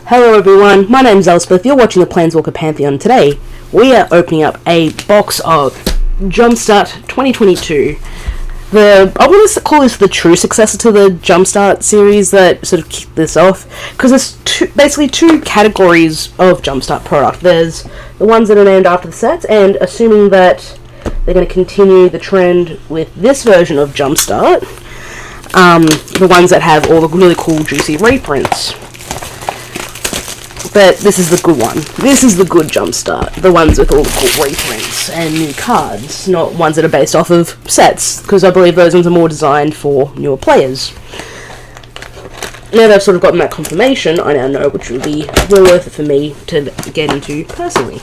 Hello everyone, my name's Elspeth, you're watching the Planeswalker Pantheon. Today, we are opening up a box of Jumpstart 2022. I want to call this the true successor to the Jumpstart series that sort of kicked this off, because there's basically two categories of Jumpstart product. There's the ones that are named after the sets, and assuming that they're going to continue the trend with this version of Jumpstart, the ones that have all the really cool juicy reprints. But this is the good one. This is the good Jumpstart. The ones with all the cool reprints and new cards, not ones that are based off of sets, because I believe those ones are more designed for newer players. Now that I've sort of gotten that confirmation, I now know which will be well worth it for me to get into personally.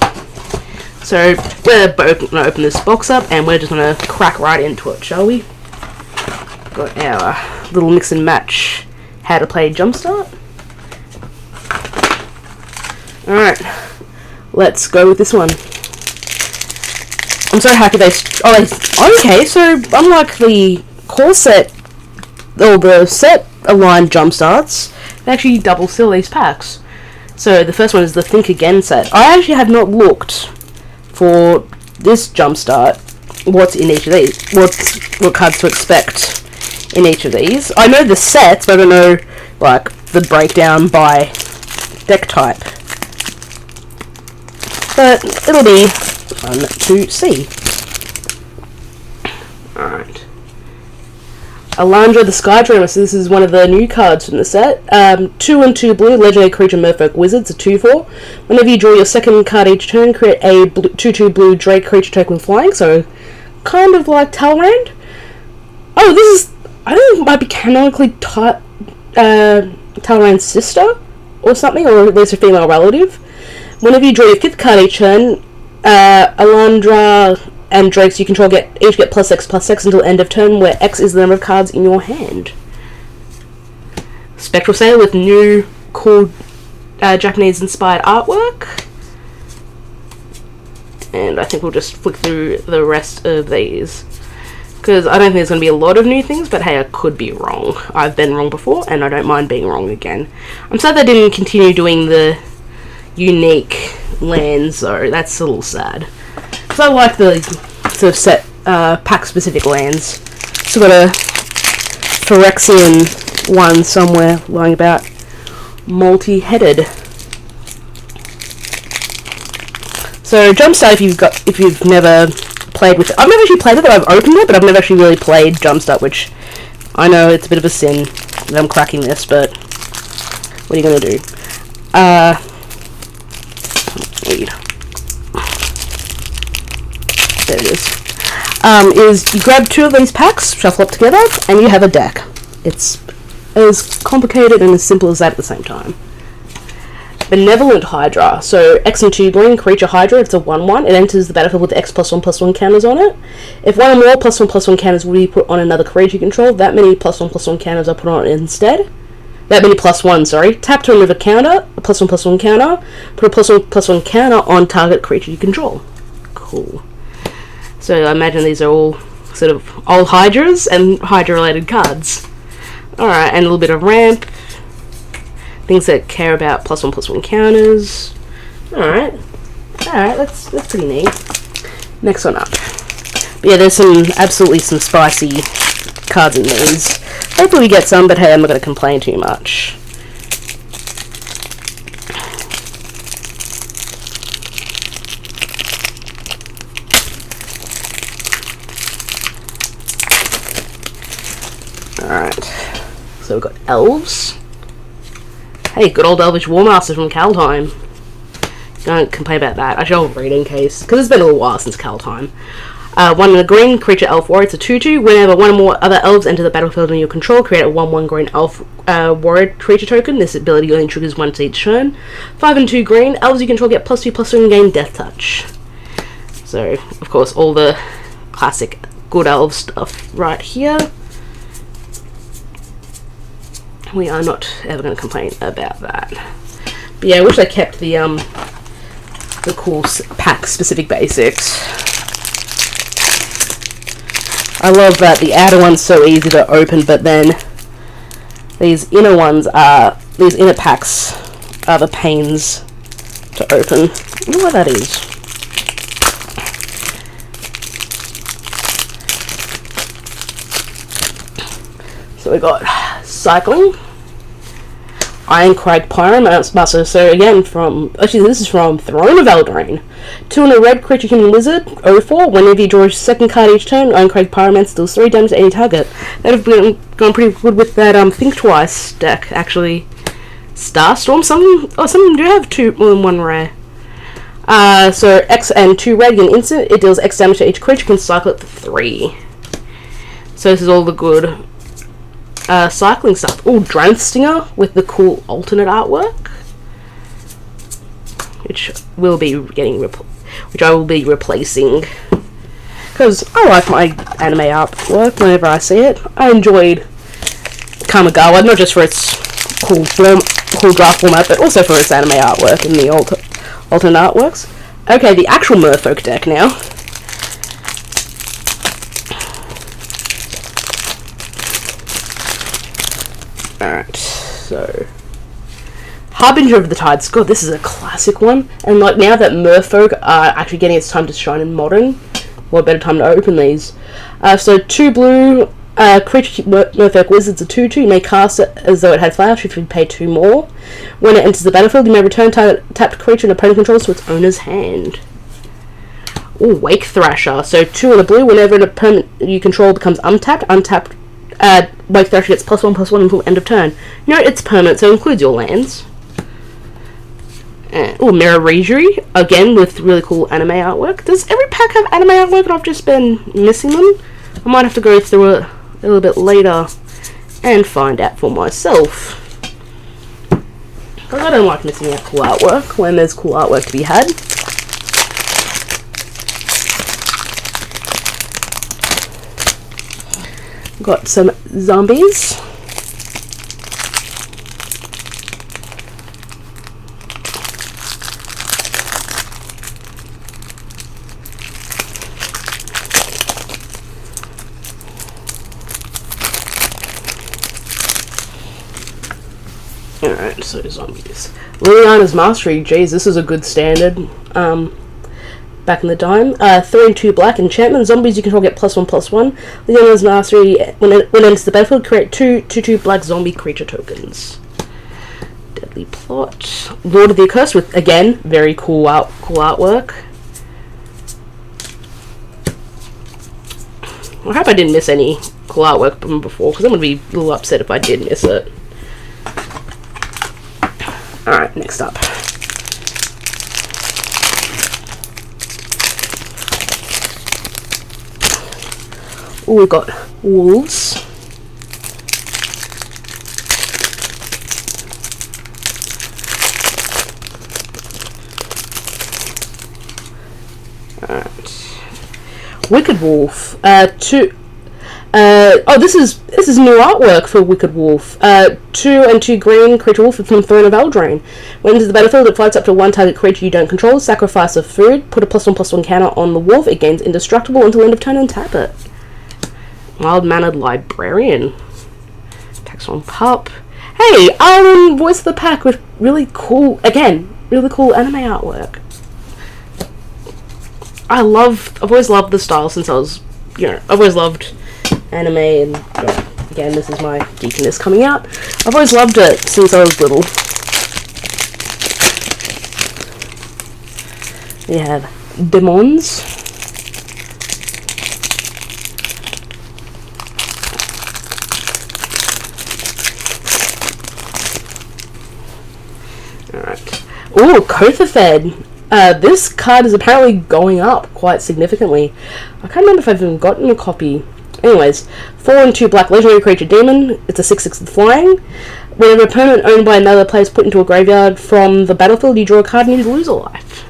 So we're going to open this box up and we're just going to crack right into it, shall we? Got our little mix and match how to play Jumpstart. Alright, let's go with this one. I'm so happy okay, so unlike the core set, or the set aligned Jumpstarts, they actually double seal these packs. So the first one is the Think Again set. I actually have not looked for this Jumpstart, what's in each of these, what cards to expect in each of these. I know the sets, but I don't know, like, the breakdown by deck type. But it'll be fun to see. Alright. Alandra the Skydreamer, so this is one of the new cards from the set. 2 and 2 blue, legendary creature Merfolk Wizards, a 2/4. Whenever you draw your second card each turn, create a 2/2 blue Drake creature token with flying, so kind of like Talrand. Oh, this is, I think it might be canonically Talrand's sister, or something, or at least a female relative. Whenever you draw your 5th card each turn, Alandra and Drakes you control each get +X/+X until end of turn, where X is the number of cards in your hand. Spectral Sailor with new cool Japanese-inspired artwork. And I think we'll just flick through the rest of these, because I don't think there's going to be a lot of new things, but hey, I could be wrong. I've been wrong before, and I don't mind being wrong again. I'm sad they didn't continue doing the unique lands, so that's a little sad. Because I like the sort of set pack-specific lands. So got a Phyrexian one somewhere lying about, multi-headed. So Jumpstart, if you've never played with it, I've never actually played with it. I've opened it, but I've never actually really played Jumpstart, which I know it's a bit of a sin that I'm cracking this, but what are you gonna do? There it is you grab 2 of these packs, shuffle up together, and you have a deck. It's as complicated and as simple as that at the same time. Benevolent Hydra. So X and 2 green creature Hydra, it's a 1/1. It enters the battlefield with X +1/+1 counters on it. If one or more +1/+1 counters will be put on another creature you control, that many +1/+1 counters are put on it instead. That many +1, sorry. Tap to remove a counter, a +1/+1 counter. Put a +1/+1 counter on target creature you control. Cool. So I imagine these are all sort of old Hydras and Hydra-related cards. Alright, and a little bit of ramp. Things that care about +1/+1 counters. Alright, that's pretty neat. Next one up. But yeah, there's absolutely some spicy cards in these. Hopefully we get some, but hey, I'm not going to complain too much. Alright, so we've got Elves. Hey, good old Elvish Warmaster from Kaldheim. Don't complain about that. I shall read in case, because it's been a little while since Kaldheim. 1 in a green creature elf warrior, it's a 2/2. Whenever one or more other elves enter the battlefield under your control, create a 1/1 green elf warrior creature token. This ability only triggers once each turn. 5 and 2 green, elves you control get +2/+2 and gain Death Touch. So, of course, all the classic good elf stuff right here. We are not ever going to complain about that. But yeah, I wish I kept the cool pack-specific basics. I love that the outer one's so easy to open, but then these inner ones are, these inner packs are the pains to open. I don't know what that is. So we got Cycling, Ironcrag Pyromancer Buster. So again, this is from Throne of Eldraine. 2 and a red creature human wizard, 04. Whenever you draw a second card each turn, Ironcrag Pyromancer deals 3 damage to any target. That have gone pretty good with that Think Twice deck, actually. Starstorm, some of them do have more than 1 rare. So X and 2 red, an instant, it deals X damage to each creature, can cycle it for 3. So this is all the good cycling stuff. Oh, Dranth Stinger with the cool alternate artwork, which will be which I will be replacing, because I like my anime artwork whenever I see it. I enjoyed Kamigawa, not just for its cool draft format, but also for its anime artwork and the alternate artworks. Okay, the actual Merfolk deck now. Alright, so Harbinger of the Tides. God, this is a classic one. And like now that Merfolk are actually getting its time to shine in Modern, what better time to open these? So 2 blue creature Merfolk Wizards, a 2/2. You may cast it as though it had flash if you pay 2 more. When it enters the battlefield, you may return tapped creature an opponent controls to its owner's hand. Oh, Wake Thrasher. So 2 and a blue. Whenever an opponent you control becomes untapped, Wake Thrasher gets +1/+1 until end of turn. Note it's permanent, so it includes your lands. Mirror Regery, again with really cool anime artwork. Does every pack have anime artwork and I've just been missing them? I might have to go through it a little bit later and find out for myself. Because I don't like missing out cool artwork when there's cool artwork to be had. Got some zombies. Alright, so zombies. Liliana's Mastery. Jeez, this is a good standard. Back in the time. 3 and 2 black enchantment. Zombies you control get +1/+1. Liliana's Mastery. When it enters the battlefield, create 2/2 black zombie creature tokens. Deadly Plot. Lord of the Accursed with, again, very cool artwork. I hope I didn't miss any cool artwork from before, because I'm going to be a little upset if I did miss it. Alright, next up. Oh, we've got Wolves. Alright. Wicked Wolf. This is new artwork for Wicked Wolf. 2 and 2 green creature wolf from Throne of Eldraine. When it enters the battlefield, it fights up to 1 target creature you don't control. Sacrifice a food. Put a +1/+1 counter on the wolf. It gains indestructible until end of turn and tap it. Mild-mannered Librarian. Taxon Pup. Hey, Alan voiced the pack with really cool anime artwork. I've always loved the style since I was, I've always loved anime, and again, this is my geekiness coming out. I've always loved it since I was little. We have Demons. Alright. Ooh, Kothafed. This card is apparently going up quite significantly. I can't remember if I've even gotten a copy. Anyways, 4 and 2 black legendary creature demon. It's a 6/6 with flying. Whenever an opponent owned by another player is put into a graveyard from the battlefield, you draw a card and you lose a life.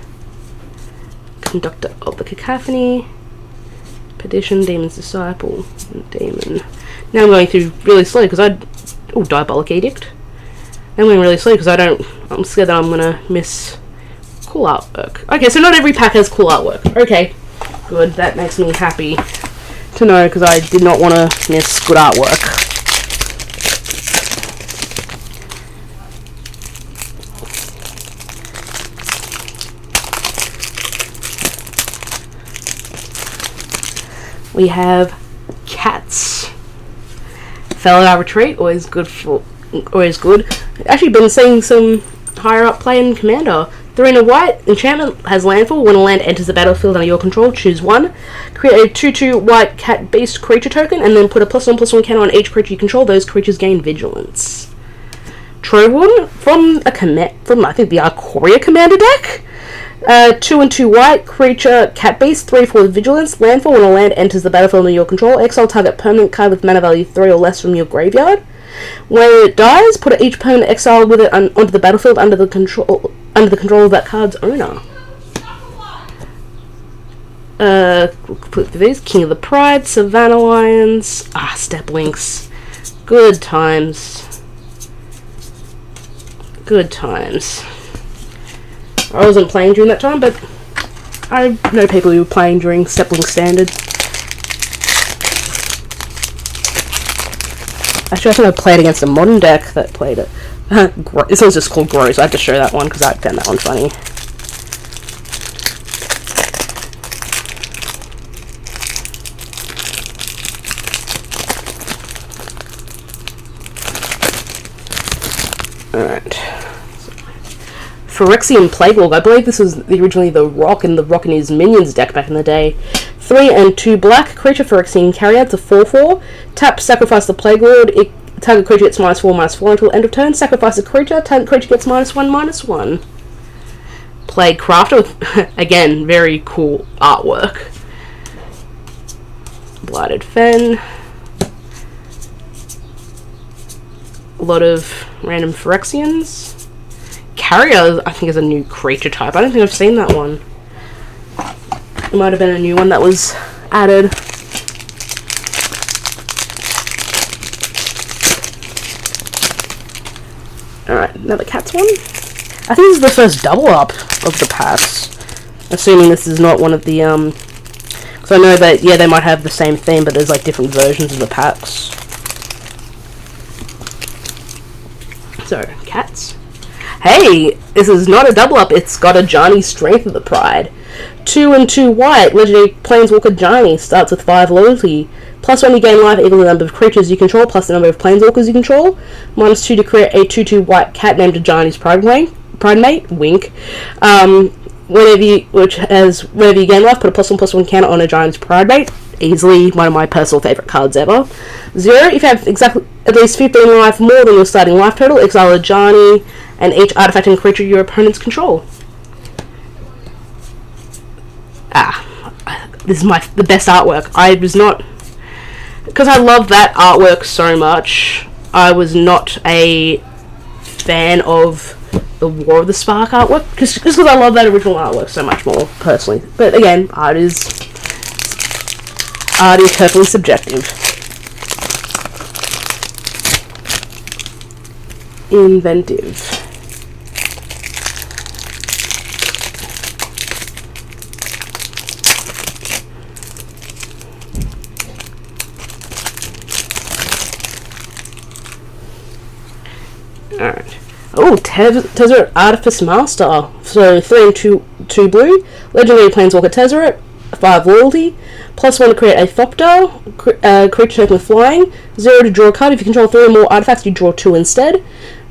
Conductor of the Cacophony. Perdition, Demon's Disciple, and Demon. Now I'm going through really slowly because Diabolic Edict. Now I'm going really slowly because I'm scared that I'm going to miss cool artwork. Okay, so not every pack has cool artwork. Okay, good. That makes me happy to know, because I did not want to miss good artwork. we have cats. Fellow retreat, always good. Actually been seeing some higher up play in Commander. 3 and a white, enchantment has landfall. When a land enters the battlefield under your control, choose one. Create a 2/2 white cat beast creature token, and then put a +1/+1 counter on each creature you control. Those creatures gain vigilance. Trovorn from I think the Arcoria Commander deck. 2 and 2 white, creature, cat beast, 3/4 vigilance, landfall. When a land enters the battlefield under your control, exile target permanent card with mana value 3 or less from your graveyard. When it dies, put each permanent exile with it onto the battlefield under the control of that card's owner. Put these: King of the Pride, Savannah Lions, Step Links. Good times. Good times. I wasn't playing during that time, but I know people who were playing during Stepling Standard. Actually, I think I played against a modern deck that played it. This was just called Gross. I have to show that one because I found that one funny. Alright. Phyrexian Plaguewalk. I believe this was originally the Rock and the Rock and his Minions deck back in the day. 3 and 2 black, creature Phyrexian Carrier. It's a 4/4. Tap, sacrifice the Plague Lord. Target creature gets -4/-4 until end of turn. Sacrifice a creature. Target creature gets -1/-1. Plague Crafter with, again, very cool artwork. Blighted Fen. A lot of random Phyrexians. Carrier, I think, is a new creature type. I don't think I've seen that one. It might have been a new one that was added. Alright, another cats one. I think this is the first double up of the packs. Assuming this is not one of the, because I know that, yeah, they might have the same theme, but there's, like, different versions of the packs. So, cats. Hey, this is not a double up, it's got a Ajani Strength of the Pride. 2 and 2 white, legendary Planeswalker Ajani, starts with 5 loyalty. +1 you gain life equal to the number of creatures you control, plus the number of Planeswalkers you control. -2 to create a 2/2 white cat named Ajani's Pridemate, wink. Whenever you gain life, put a +1/+1 counter on Ajani's Pridemate. Easily one of my personal favourite cards ever. 0, if you have at least 15 life more than your starting life total, exile Ajani and each artifact and creature your opponents control. This is the best artwork. I was not, because I love that artwork so much, I was not a fan of the War of the Spark artwork, just because I love that original artwork so much more, personally. But again, art is totally subjective. Inventive. Alright. Oh, Tezzeret Artifice Master. So 3 and 2 blue. Legendary Planeswalker Tezzeret. 5 loyalty. +1 to create a Thopter. Creature token with flying. 0 to draw a card. If you control 3 or more artifacts, you draw 2 instead.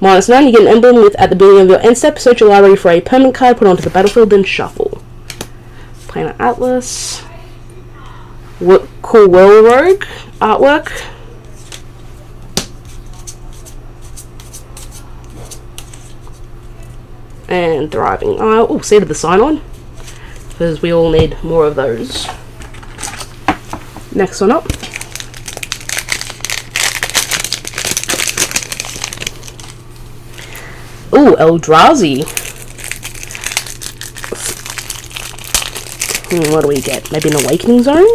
-9, you get an emblem with at the beginning of your end step. Search your library for a permanent card, put it onto the battlefield, then shuffle. Planar Atlas. Cool Whirl Rogue artwork. And Thriving Isle. Oh, Seed of the Sign-On, because we all need more of those. Next one up. Oh, Eldrazi. What do we get? Maybe an Awakening Zone?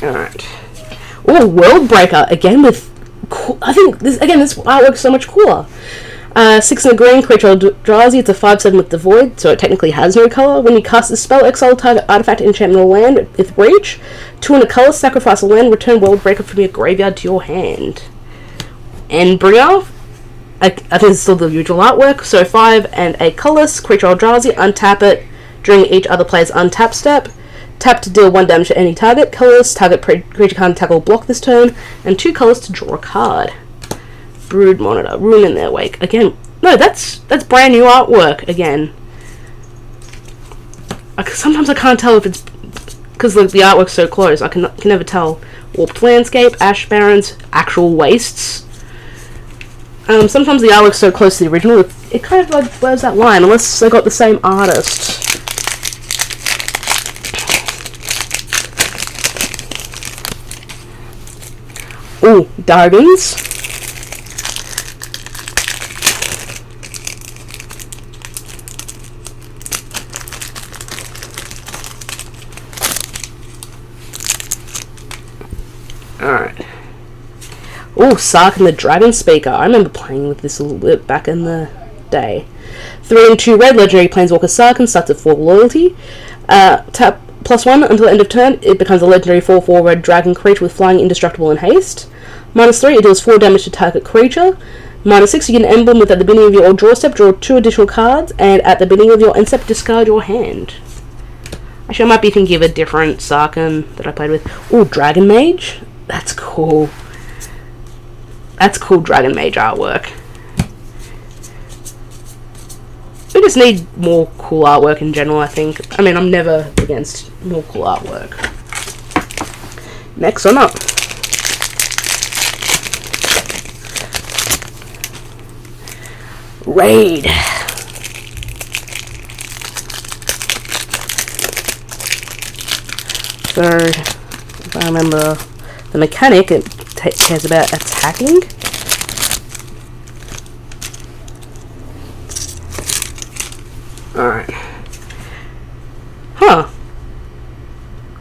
Alright. Oh, World Breaker, again with, I think, this artwork's so much cooler. 6 and a green, creature Eldrazi, it's a 5/7 with the Void, so it technically has no colour. When you cast a spell, exile target artifact, enchantment, or land with reach. 2 and a colour, sacrifice a land, return World Breaker from your graveyard to your hand. Endbringer, I think it's still the usual artwork. So 5 and a colorless creature or Eldrazi, untap it during each other player's untap step. Tap to deal 1 damage to any target. Colorless, target creature can't attack or block this turn. And 2 colors to draw a card. Brood Monitor, Ruin in their wake. Again, no, that's brand new artwork again. Sometimes I can't tell if it's because the artwork's so close. I can never tell. Warped Landscape, Ash Barrens, actual wastes. Sometimes the artwork's so close to the original, it kind of like blurs that line, unless they got the same artist. Ooh, Dargans. Alright. Oh, Sark and the Dragon Speaker. I remember playing with this a little bit back in the day. 3 and 2 red legendary Planeswalker Sark and starts at 4 loyalty. Tap +1 until the end of turn. It becomes a legendary 4/4 red dragon creature with flying, indestructible, and haste. -3, it deals 4 damage to target creature. -6, you get an emblem with at the beginning of your draw step, draw 2 additional cards, and at the beginning of your end step, discard your hand. Actually, I might be thinking of a different Sarkhan that I played with. Oh, Dragon Mage. That's cool. That's cool Dragon Mage artwork. We just need more cool artwork in general, I think. I mean, I'm never against more cool artwork. Next one up. Raid. So, if I remember the mechanic, it cares about attacking. Alright. Huh.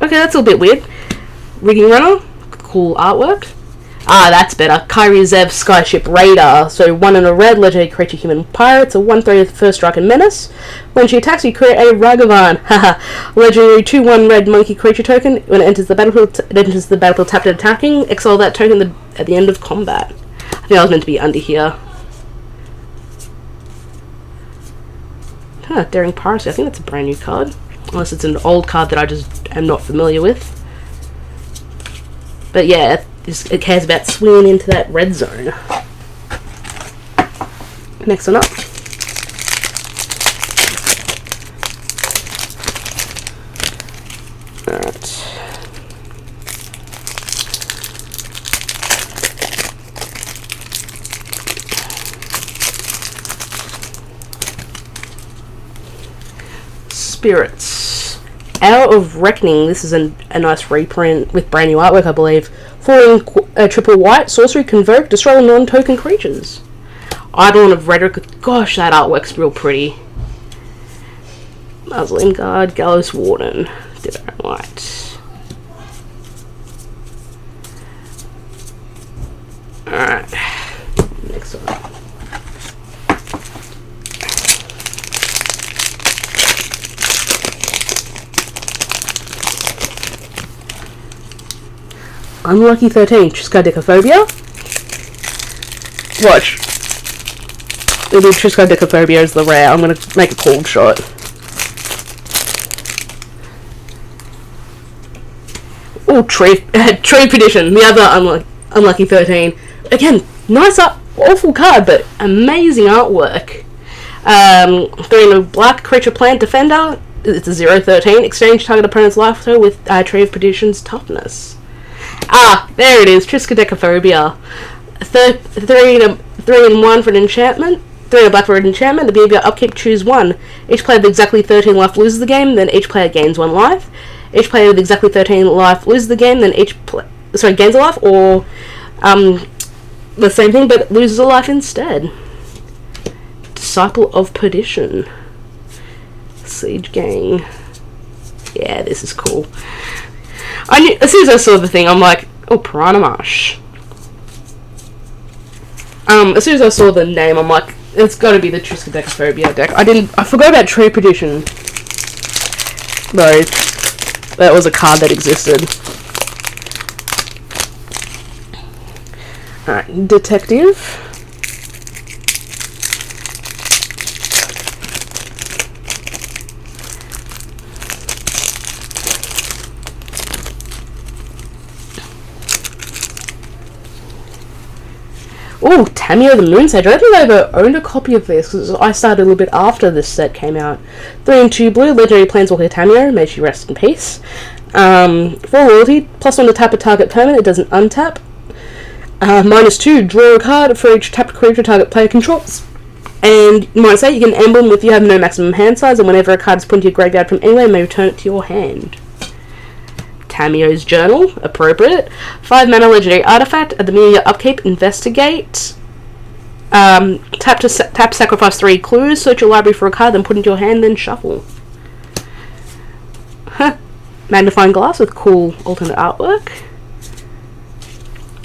Okay, that's a bit weird. Rigging Runner. Cool artwork. Ah, that's better. Kairi Zev Skyship Raider. So 1 and a red, legendary creature, human pirate. So 1/3 first strike and menace. When she attacks, you create a Ragavan. Haha. Legendary 2/1 red monkey creature token. When it enters the battlefield, tapped and attacking. Exile that token at the end of combat. I think I was meant to be under here. Huh, Daring Piracy. I think that's a brand new card. Unless it's an old card that I just am not familiar with. But yeah, it cares about swinging into that red zone. Next one up. Alright. Spirits. Hour of Reckoning. This is a nice reprint with brand new artwork, I believe. 4 in triple white. Sorcery, Convoke, destroy all non-token creatures. Eidolon of Rhetoric. Gosh, that artwork's real pretty. Mausoleum Guard, Gallows Warden. Ditto White. Alright. Next one. Unlucky 13, Triskaidekaphobia. Watch. It'll be Triskaidekaphobia as the rare. I'm going to make a cold shot. Oh, Tree Petition. The other Unlucky 13. Again, nice awful card, but amazing artwork. 3 in a black creature plant defender. It's a 0/13. Exchange target opponent's life total with Tree of Petition's toughness. Ah, there it is, Triskaidekaphobia. 3 in 1 for an enchantment. 3 in a black for an enchantment. The beginning of your upkeep, choose 1. Each player with exactly 13 life loses the game, then each player gains 1 life. Each player with exactly 13 life loses the game, then gains a life, or the same thing but loses a life instead. Disciple of Perdition. Siege Gang. Yeah, this is cool. As soon as I saw the thing, I'm like, oh, Piranha Marsh. As soon as I saw the name, I'm like, it's got to be the Triskaidekaphobia deck. I forgot about Tree Petition. Though, that was a card that existed. Alright, Detective. Oh, Tamio the Moon Sage. I don't think I ever owned a copy of this because I started a little bit after this set came out. 3 and 2 blue, legendary Planeswalker Tamio. May she rest in peace. For loyalty, +1 to tap a target permanent. It doesn't untap. -2, draw a card for each tapped creature target player controls. And -8, you can emblem if you have no maximum hand size, and whenever a card is put into your graveyard from anywhere, you may return it to your hand. Tamio's Journal, appropriate. 5 mana legendary artifact. At the beginning of your upkeep, investigate. Tap to sacrifice 3 clues. Search your library for a card, then put it into your hand, then shuffle. Magnifying glass with cool alternate artwork.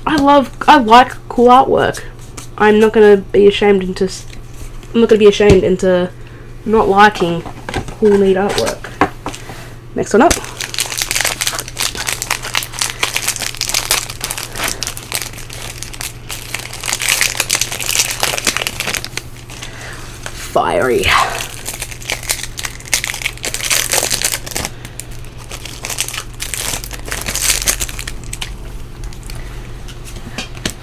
I like cool artwork. I'm not gonna be ashamed into not liking cool, neat artwork. Next one up. Fiery.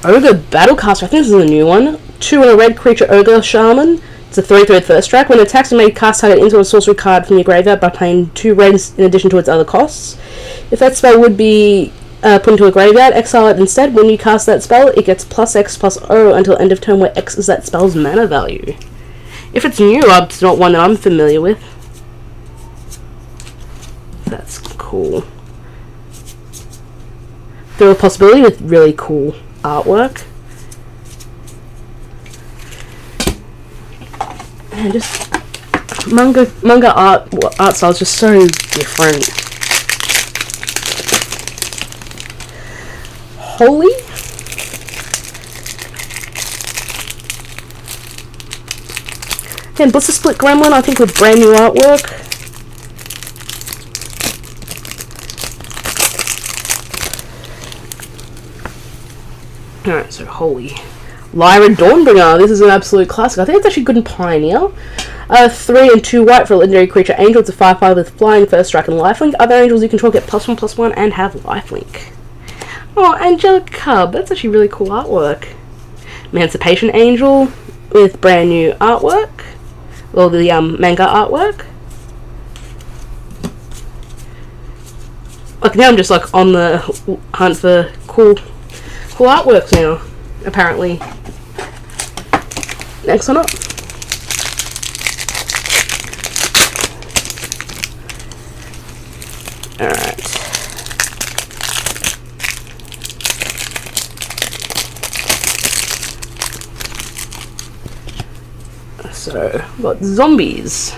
Ogre Battlecaster, I think this is a new one. 2 and a red creature Ogre Shaman. It's a 3/3 first strike. When it attacks, you may cast target into a sorcery card from your graveyard by paying 2 reds in addition to its other costs. If that spell would be put into a graveyard, exile it instead. When you cast that spell, it gets +X/+O until end of turn, where X is that spell's mana value. If it's new, it's not one that I'm familiar with. That's cool. There are a possibility with really cool artwork. And just manga art style is just so different. Holy. Again, Blister Split Gremlin, I think, with brand new artwork. Alright, so Holy. Lyra Dawnbringer, this is an absolute classic. I think it's actually good in Pioneer. 3 and 2 white for a legendary creature angel. It's a 5/5 with flying, first strike, and lifelink. Other angels you control get +1/+1 and have lifelink. Oh, Angelic Cub, that's actually really cool artwork. Emancipation Angel with brand new artwork. Well, the manga artwork. Like, now I'm just like on the hunt for cool artworks now, apparently. Next one up. Alright. So, we've got zombies.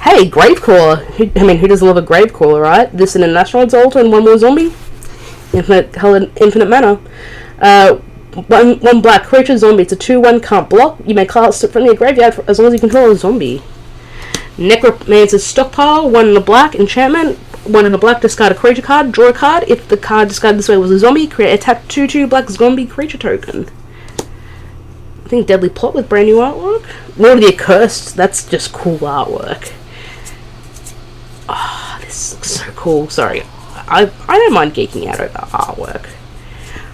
Hey, Gravecrawler. Who doesn't love a Gravecrawler, right? This in a National Exalter and 1 more zombie. Infinite mana. 1 black creature zombie. It's a 2/1, can't block. You may cast it from your graveyard as long as you control a zombie. Necromancer's Stockpile. 1 in a black enchantment. 1 in a black, discard a creature card. Draw a card. If the card discarded this way was a zombie, create a tap 2/2 black zombie creature token. I think Deadly Plot with brand new artwork. Lord of the Accursed. That's just cool artwork. Oh, this looks so cool. Sorry. I don't mind geeking out over artwork.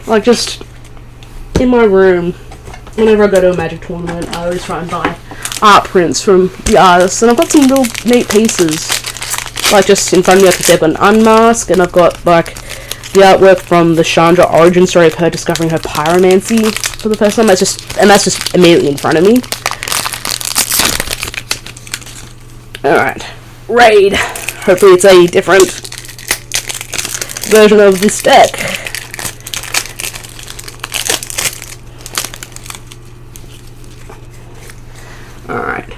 Like, just in my room, whenever I go to a Magic tournament, I always try and buy art prints from the artists, and I've got some real neat pieces. Like, just in front of me, I've got an Unmask, and I've got, like, the artwork from the Chandra origin story of her discovering her pyromancy for the first time. That's just immediately in front of me. Alright. Raid. Hopefully it's a different version of this deck. Alright.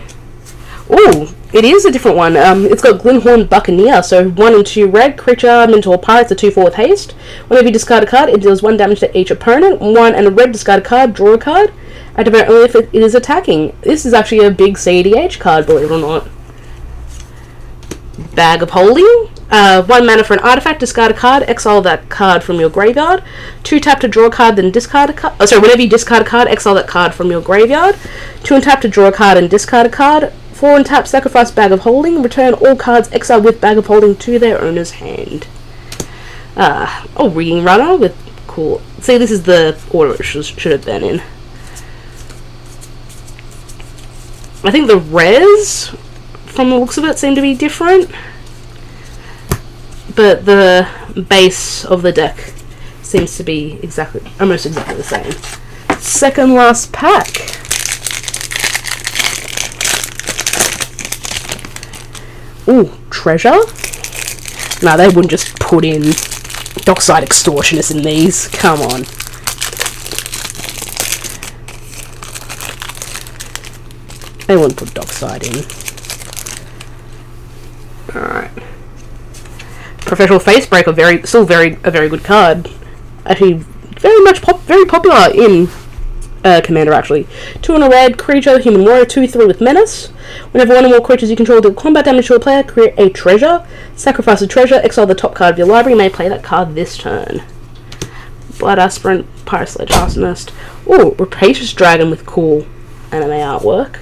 Ooh, it is a different one. It's got Glinthorn Buccaneer, so 1 and 2 red, creature, Mentor Pirates, a 2/4 with haste. Whenever you discard a card, it deals 1 damage to each opponent. 1 and a red, discard a card, draw a card. Activate only if it is attacking. This is actually a big CDH card, believe it or not. Bag of Holding. 1 mana for an artifact, discard a card, exile that card from your graveyard. 2 tap to draw a card, then discard a card. Oh, sorry, whenever you discard a card, exile that card from your graveyard. 2 and tap to draw a card and discard a card. 4 and tap, sacrifice Bag of Holding. Return all cards exiled with Bag of Holding to their owner's hand. Rigging Runner with cool. See, this is the order it should have been in. I think the rares, from the looks of it, seem to be different. But the base of the deck seems to be almost exactly the same. Second last pack. Ooh, treasure? Nah, they wouldn't just put in Dockside Extortionists in these. Come on. They wouldn't put Dockside in. Alright. Professional Facebreaker, still a very good card. Actually, very popular in Commander, actually. 2 on a red, creature, human warrior, 2/3 with menace. Whenever one or more creatures you control deal combat damage to a player, create a treasure. Sacrifice a treasure, exile the top card of your library, you may play that card this turn. Blood Aspirant, Pirate Sledge Arsonist. Ooh, Rapacious Dragon with cool anime artwork.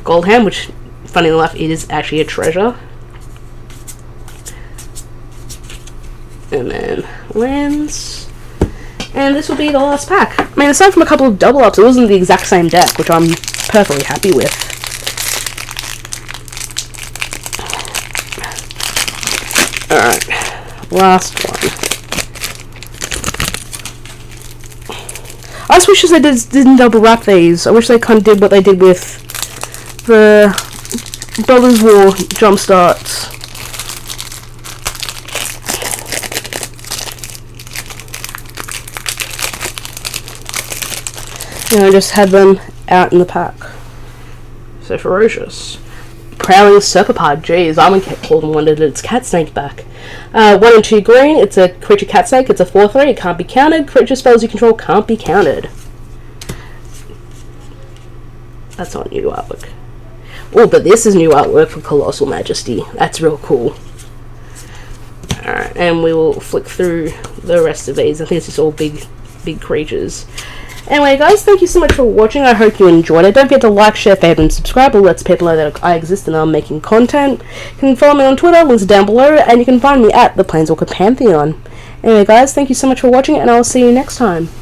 Goldhand, which, funny enough, it is actually a treasure. And then lands. And this will be the last pack. I mean, aside from a couple of double ups, it wasn't the exact same deck, which I'm perfectly happy with. Alright, last one. I just wish they didn't double wrap these. I wish they kind of did what they did with the Brothers War Jumpstarts. I just had them out in the pack. So ferocious. Prowling Serpapard. Jeez, I called and wondered its cat snake back. 1 and 2 green. It's a creature cat snake. It's a 4/3. It can't be countered. Creature spells you control can't be countered. That's not new artwork. Oh, but this is new artwork for Colossal Majesty. That's real cool. Alright, and we will flick through the rest of these. I think it's just all big creatures. Anyway, guys, thank you so much for watching. I hope you enjoyed it. Don't forget to like, share, favorite, and subscribe. It lets people know that I exist and I'm making content. You can follow me on Twitter, links are down below, and you can find me at the Planeswalker Pantheon. Anyway, guys, thank you so much for watching, and I'll see you next time.